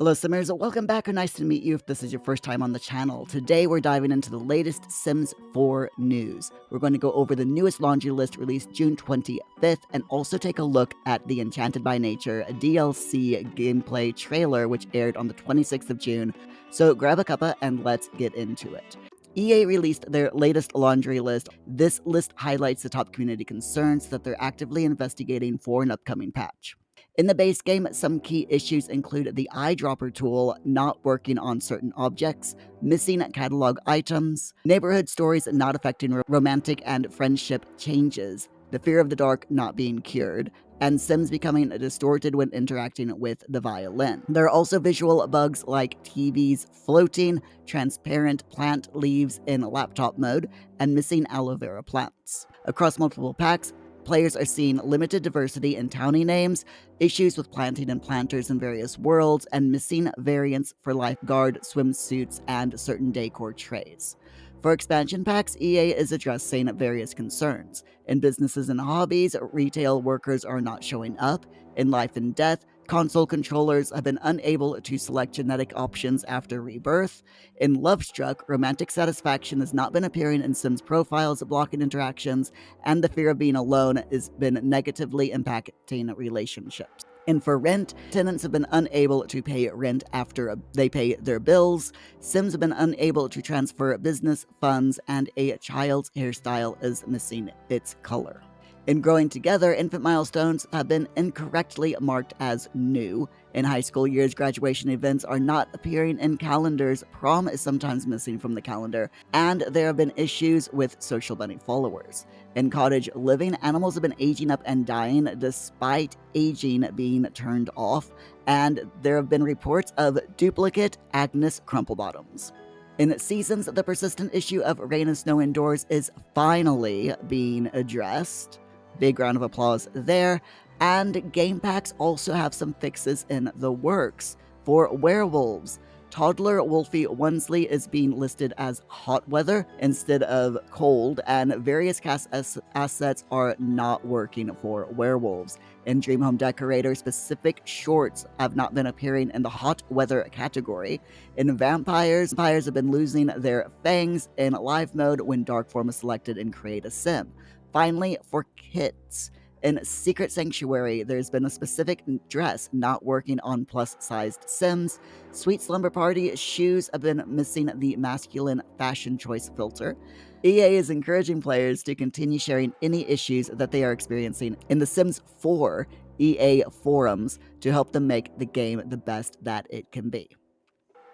Hello Simmers, welcome back or nice to meet you if this is your first time on the channel. Today we're diving into the latest Sims 4 news. We're going to go over the newest laundry list released June 25th and also take a look at the Enchanted by Nature DLC gameplay trailer which aired on the 26th of June. So grab a cuppa and let's get into it. EA released their latest laundry list. This list highlights the top community concerns that they're actively investigating for an upcoming patch. In the base game, some key issues include the eyedropper tool not working on certain objects, missing catalog items, neighborhood stories not affecting romantic and friendship changes, the fear of the dark not being cured, and Sims becoming distorted when interacting with the violin. There are also visual bugs like TVs floating, transparent plant leaves in laptop mode, and missing aloe vera plants. Across multiple packs, players are seeing limited diversity in townie names, issues with planting and planters in various worlds, and missing variants for lifeguard, swimsuits, and certain decor trays. For expansion packs, EA is addressing various concerns. In businesses and hobbies, retail workers are not showing up. In life and death, console controllers have been unable to select genetic options after rebirth. In Lovestruck, romantic satisfaction has not been appearing in Sims profiles, blocking interactions, and the fear of being alone has been negatively impacting relationships. And for rent, tenants have been unable to pay rent after they pay their bills, Sims have been unable to transfer business funds, and a child's hairstyle is missing its color. In Growing Together, infant milestones have been incorrectly marked as new. In high school years, graduation events are not appearing in calendars, prom is sometimes missing from the calendar, and there have been issues with Social Bunny followers. In Cottage Living, animals have been aging up and dying despite aging being turned off, and there have been reports of duplicate Agnes Crumplebottoms. In Seasons, the persistent issue of rain and snow indoors is finally being addressed. Big round of applause there. And game packs also have some fixes in the works. For werewolves, toddler Wolfie Wonsley is being listed as hot weather instead of cold, and various cast assets are not working for werewolves. In Dream Home Decorator, specific shorts have not been appearing in the hot weather category. In vampires have been losing their fangs in live mode when dark form is selected in Create a Sim. Finally, for kits, in Secret Sanctuary, there's been a specific dress not working on plus-sized Sims. Sweet Slumber Party shoes have been missing the masculine fashion choice filter. EA is encouraging players to continue sharing any issues that they are experiencing in the Sims 4 EA forums to help them make the game the best that it can be.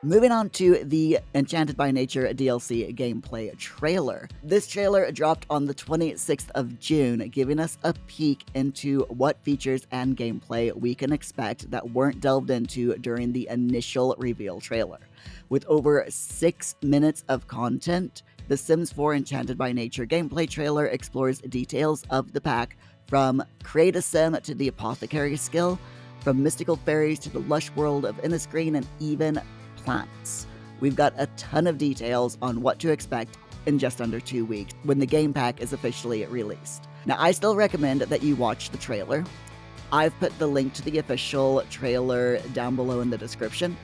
Moving on to the Enchanted by Nature DLC gameplay trailer. This trailer dropped on the 26th of June, giving us a peek into what features and gameplay we can expect that weren't delved into during the initial reveal trailer. With over 6 minutes of content, the Sims 4 Enchanted by Nature gameplay trailer explores details of the pack from Create a Sim to the Apothecary skill, from mystical fairies to the lush world of Innisgreen, and even plants. We've got a ton of details on what to expect in just under 2 weeks when the game pack is officially released. Now, I still recommend that you watch the trailer. I've put the link to the official trailer down below in the description,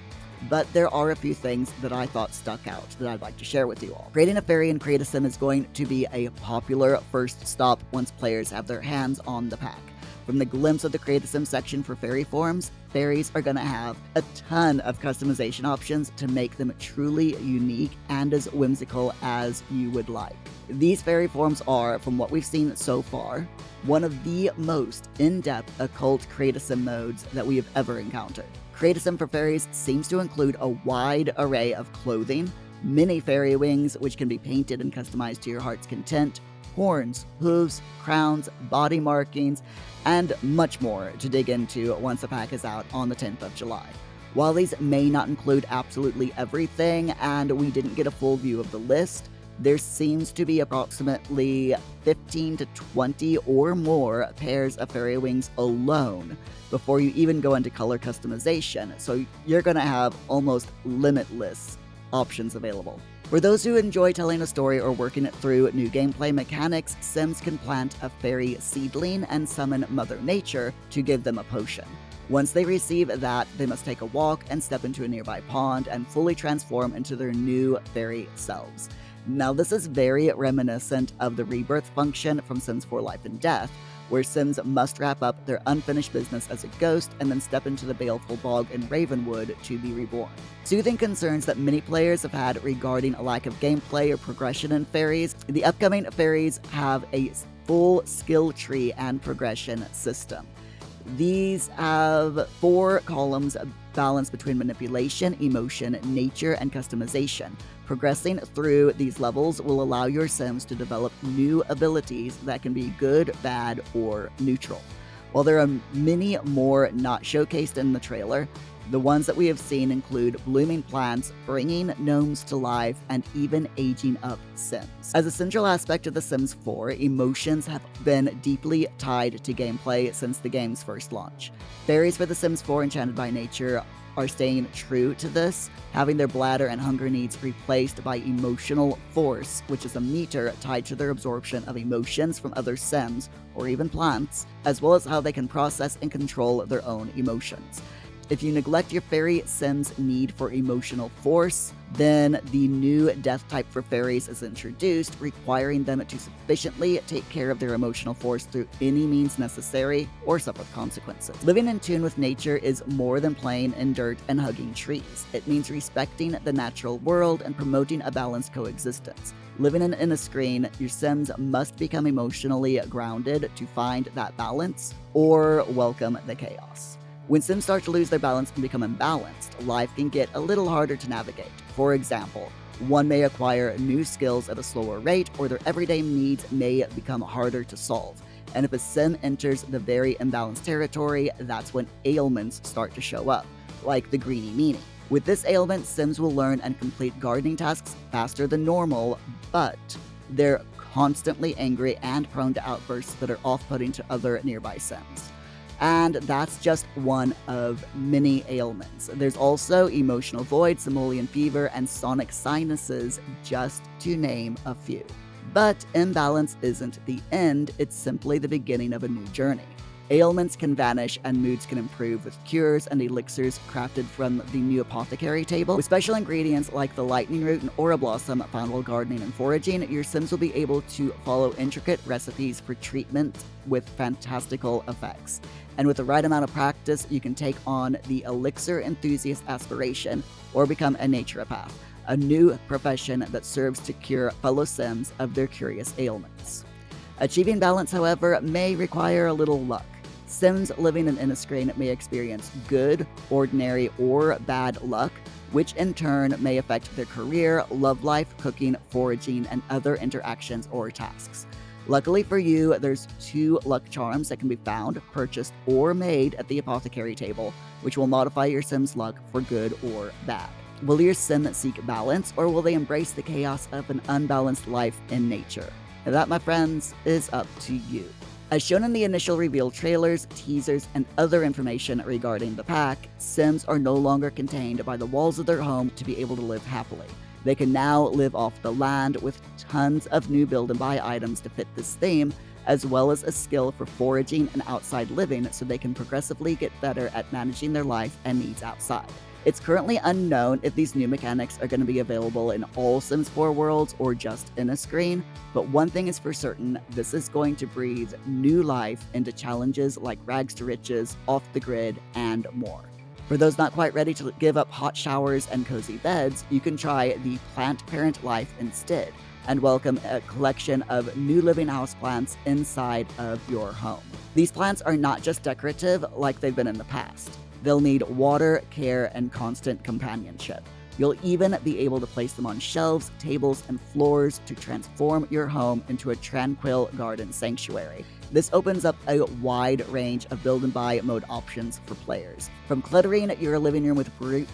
but there are a few things that I thought stuck out that I'd like to share with you all. Creating a fairy in Create a Sim is going to be a popular first stop once players have their hands on the pack. From the glimpse of the Create a Sim section for fairy forms, fairies are going to have a ton of customization options to make them truly unique and as whimsical as you would like. These fairy forms are, from what we've seen so far, one of the most in-depth occult Create a Sim modes that we have ever encountered. Create a Sim for fairies seems to include a wide array of clothing, mini fairy wings which can be painted and customized to your heart's content, horns, hooves, crowns, body markings, and much more to dig into once the pack is out on the 10th of July. While these may not include absolutely everything, and we didn't get a full view of the list, there seems to be approximately 15 to 20 or more pairs of fairy wings alone before you even go into color customization, so you're going to have almost limitless options available. For those who enjoy telling a story or working it through new gameplay mechanics, Sims can plant a fairy seedling and summon Mother Nature to give them a potion. Once they receive that, they must take a walk and step into a nearby pond and fully transform into their new fairy selves. Now, this is very reminiscent of the rebirth function from Sims 4 Life and Death, where Sims must wrap up their unfinished business as a ghost and then step into the baleful bog in Ravenwood to be reborn. Soothing concerns that many players have had regarding a lack of gameplay or progression in fairies, the upcoming fairies have a full skill tree and progression system. These have 4 columns balanced between manipulation, emotion, nature, and customization. Progressing through these levels will allow your Sims to develop new abilities that can be good, bad, or neutral. While there are many more not showcased in the trailer, the ones that we have seen include blooming plants, bringing gnomes to life, and even aging up Sims. As a central aspect of The Sims 4, emotions have been deeply tied to gameplay since the game's first launch. Fairies for The Sims 4 Enchanted by Nature are staying true to this, having their bladder and hunger needs replaced by emotional force, which is a meter tied to their absorption of emotions from other Sims, or even plants, as well as how they can process and control their own emotions. If you neglect your fairy Sims' need for emotional force, then the new death type for fairies is introduced, requiring them to sufficiently take care of their emotional force through any means necessary or suffer consequences. Living in tune with nature is more than playing in dirt and hugging trees. It means respecting the natural world and promoting a balanced coexistence. Living in a screen, your Sims must become emotionally grounded to find that balance or welcome the chaos. When Sims start to lose their balance and become imbalanced, life can get a little harder to navigate. For example, one may acquire new skills at a slower rate, or their everyday needs may become harder to solve. And if a Sim enters the very imbalanced territory, that's when ailments start to show up, like the greeny meanie. With this ailment, Sims will learn and complete gardening tasks faster than normal, but they're constantly angry and prone to outbursts that are off-putting to other nearby Sims. And that's just one of many ailments. There's also emotional void, simoleon fever, and sonic sinuses, just to name a few. But imbalance isn't the end, it's simply the beginning of a new journey. Ailments can vanish and moods can improve with cures and elixirs crafted from the new apothecary table. With special ingredients like the lightning root and aura blossom found while gardening and foraging, your Sims will be able to follow intricate recipes for treatment with fantastical effects. And with the right amount of practice, you can take on the elixir enthusiast aspiration or become a naturopath, a new profession that serves to cure fellow Sims of their curious ailments. Achieving balance, however, may require a little luck. Sims living in Inniscreen may experience good, ordinary, or bad luck, which in turn may affect their career, love life, cooking, foraging, and other interactions or tasks. Luckily for you, there's 2 luck charms that can be found, purchased, or made at the apothecary table, which will modify your Sim's luck for good or bad. Will your Sim seek balance, or will they embrace the chaos of an unbalanced life in nature? And that, my friends, is up to you. As shown in the initial reveal trailers, teasers, and other information regarding the pack, Sims are no longer contained by the walls of their home to be able to live happily. They can now live off the land with tons of new build and buy items to fit this theme, as well as a skill for foraging and outside living so they can progressively get better at managing their life and needs outside. It's currently unknown if these new mechanics are going to be available in all Sims 4 worlds or just Inniscreen, but one thing is for certain, this is going to breathe new life into challenges like Rags to Riches, Off the Grid, and more. For those not quite ready to give up hot showers and cozy beds, you can try the Plant Parent Life instead, and welcome a collection of new living houseplants inside of your home. These plants are not just decorative like they've been in the past. They'll need water, care, and constant companionship. You'll even be able to place them on shelves, tables, and floors to transform your home into a tranquil garden sanctuary. This opens up a wide range of build and buy mode options for players. From cluttering your living room with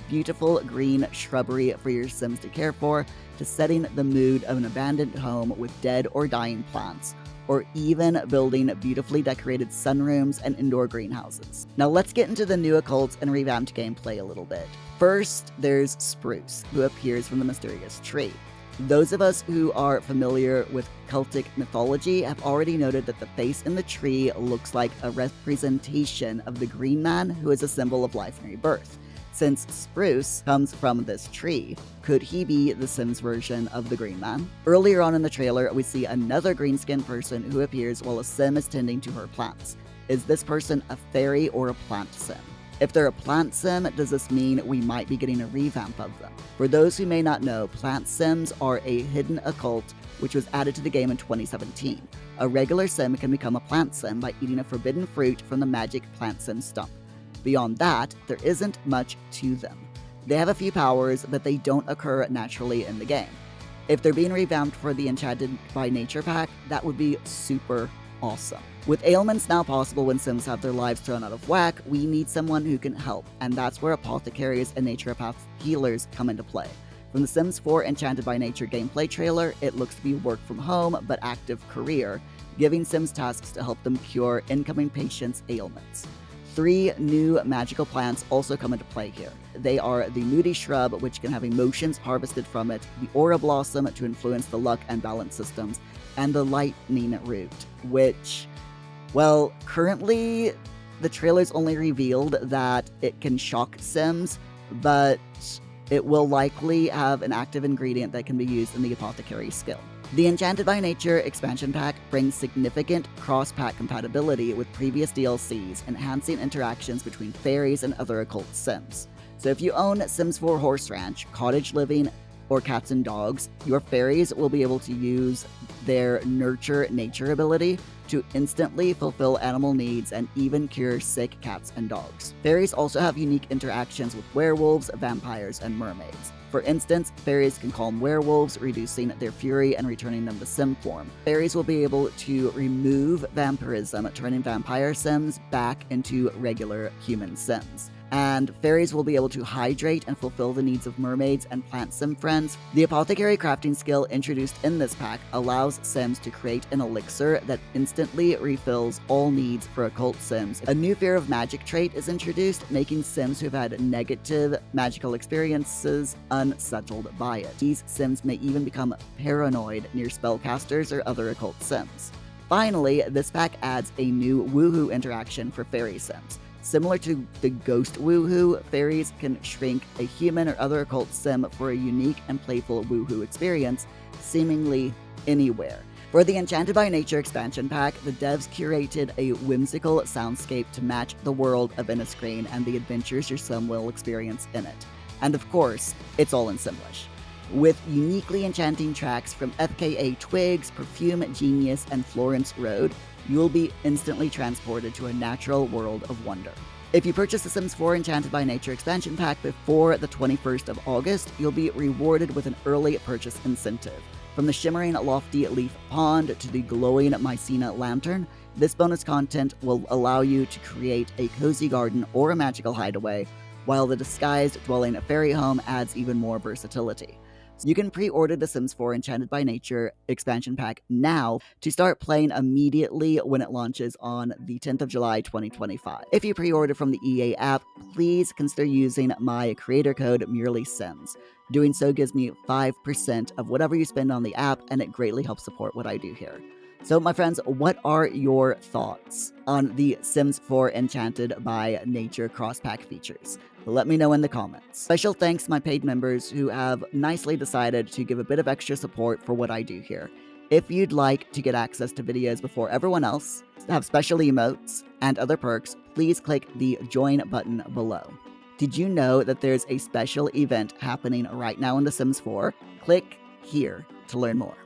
beautiful green shrubbery for your Sims to care for, to setting the mood of an abandoned home with dead or dying plants, or even building beautifully decorated sunrooms and indoor greenhouses. Now let's get into the new occults and revamped gameplay a little bit. First, there's Spruce, who appears from the mysterious tree. Those of us who are familiar with Celtic mythology have already noted that the face in the tree looks like a representation of the Green Man, who is a symbol of life and rebirth. Since Spruce comes from this tree, could he be the Sims version of the Green Man? Earlier on in the trailer, we see another green-skinned person who appears while a Sim is tending to her plants. Is this person a fairy or a plant Sim? If they're a plant Sim, does this mean we might be getting a revamp of them? For those who may not know, plant Sims are a hidden occult which was added to the game in 2017. A regular Sim can become a plant Sim by eating a forbidden fruit from the magic plant Sim stump. Beyond that, there isn't much to them. They have a few powers, but they don't occur naturally in the game. If they're being revamped for the Enchanted by Nature pack, that would be super awesome. With ailments now possible when Sims have their lives thrown out of whack, we need someone who can help, and that's where apothecaries and naturopath healers come into play. From the Sims 4 Enchanted by Nature gameplay trailer, it looks to be work from home but active career, giving Sims tasks to help them cure incoming patients' ailments. 3 new magical plants also come into play here. They are the Moody Shrub, which can have emotions harvested from it, the Aura Blossom to influence the luck and balance systems, and the Lightning Root, which, well, currently the trailer's only revealed that it can shock Sims, but it will likely have an active ingredient that can be used in the Apothecary skill. The Enchanted by Nature expansion pack brings significant cross-pack compatibility with previous DLCs, enhancing interactions between fairies and other occult Sims. So if you own Sims 4 Horse Ranch, Cottage Living, or Cats and Dogs, your fairies will be able to use their Nurture Nature ability to instantly fulfill animal needs and even cure sick cats and dogs. Fairies also have unique interactions with werewolves, vampires, and mermaids. For instance, fairies can calm werewolves, reducing their fury and returning them to Sim form. Fairies will be able to remove vampirism, turning vampire Sims back into regular human Sims. And fairies will be able to hydrate and fulfill the needs of mermaids and plant Sim friends. The Apothecary crafting skill introduced in this pack allows Sims to create an elixir that instantly refills all needs for occult Sims. A new fear of magic trait is introduced, making Sims who've had negative magical experiences unsettled by it. These Sims may even become paranoid near spellcasters or other occult Sims. Finally, this pack adds a new woohoo interaction for fairy Sims. Similar to the Ghost Woohoo, fairies can shrink a human or other occult Sim for a unique and playful woohoo experience, seemingly anywhere. For the Enchanted by Nature expansion pack, the devs curated a whimsical soundscape to match the world of Inniscreen and the adventures your Sim will experience in it. And of course, it's all in Simlish. With uniquely enchanting tracks from FKA Twigs, Perfume Genius, and Florence Road, you will be instantly transported to a natural world of wonder. If you purchase the Sims 4 Enchanted by Nature expansion pack before the 21st of August, you'll be rewarded with an early purchase incentive. From the shimmering lofty leaf pond to the glowing Mycena lantern, this bonus content will allow you to create a cozy garden or a magical hideaway, while the disguised dwelling fairy home adds even more versatility. You can pre-order the Sims 4 Enchanted by Nature expansion pack now to start playing immediately when it launches on the 10th of July 2025. If you pre-order from the EA app, please consider using my creator code MurelySims. Doing so gives me 5% of whatever you spend on the app, and it greatly helps support what I do here. So, my friends, what are your thoughts on the Sims 4 Enchanted by Nature cross-pack features? Let me know in the comments. Special thanks to my paid members who have nicely decided to give a bit of extra support for what I do here. If you'd like to get access to videos before everyone else, have special emotes, and other perks, please click the join button below. Did you know that there's a special event happening right now in The Sims 4? Click here to learn more.